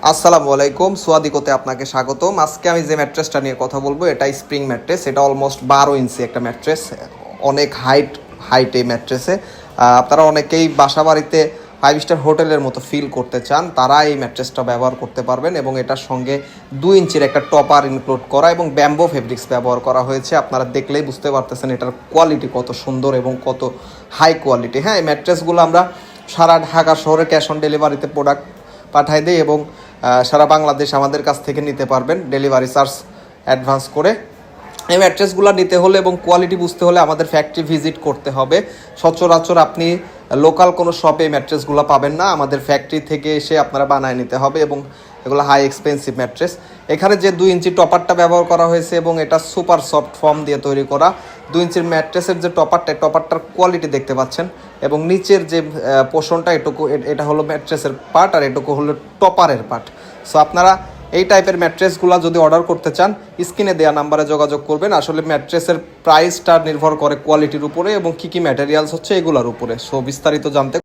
আসসালামু আলাইকুম, সোয়াদিকোতে আপনাকে স্বাগতম। আজকে আমি যে ম্যাট্রেসটা নিয়ে কথা বলবো এটা স্প্রিং ম্যাট্রেস। এটা অলমোস্ট 12 ইঞ্চি একটা ম্যাট্রেস, অনেক হাইট এই ম্যাট্রেসে। আপনারা অনেকেই বাসা বাড়িতে 5 স্টার হোটেলের মতো ফিল করতে চান, তারা এই ম্যাট্রেসটা ব্যবহার করতে পারবেন। এবং এটার সঙ্গে 2 ইঞ্চির একটা টপার ইনক্লুড করা এবং ব্যাম্বো ফেব্রিক্স ব্যবহার করা হয়েছে। আপনারা দেখলেই বুঝতে পারতেছেন এটার কোয়ালিটি কত সুন্দর এবং কত হাই কোয়ালিটি। হ্যাঁ, এই ম্যাট্রেসগুলো আমরা সারা ঢাকা শহরে ক্যাশ অন ডেলিভারিতে প্রোডাক্ট পাঠাই দেয় এবং সারা বাংলাদেশ আমাদের কাছ থেকে নিতে পারবেন ডেলিভারি চার্জ অ্যাডভান্স করে। এই ম্যাট্রেসগুলো নিতে হলে এবং কোয়ালিটি বুঝতে হলে আমাদের ফ্যাক্টরি ভিজিট করতে হবে। সচরাচর আপনি লোকাল কোনো শপে এই ম্যাট্রেসগুলো পাবেন না, আমাদের ফ্যাক্টরি থেকে এসে আপনারা বানায় নিতে হবে এবং এগুলো হাই এক্সপেন্সিভ ম্যাট্রেস। এখানে যে 2 ইঞ্চি টপারটা ব্যবহার করা হয়েছে এবং এটা সুপার সফট ফর্ম দিয়ে তৈরি করা। 2 ইঞ্চির ম্যাট্রেসের যে টপারটার কোয়ালিটি দেখতে পাচ্ছেন এবং নিচের যে পোর্শনটা এটুকু, এটা হলো ম্যাট্রেসের পার্ট আর এটুকু হলো টপারের পার্ট। সো আপনারা এই টাইপের ম্যাট্রেসগুলো যদি অর্ডার করতে চান স্ক্রিনে দেওয়া নাম্বারে যোগাযোগ করবেন। আসলে ম্যাট্রেসের প্রাইসটা নির্ভর করে কোয়ালিটির উপরে এবং কী কী ম্যাটেরিয়ালস হচ্ছে এগুলোর উপরে। সো বিস্তারিত জানতে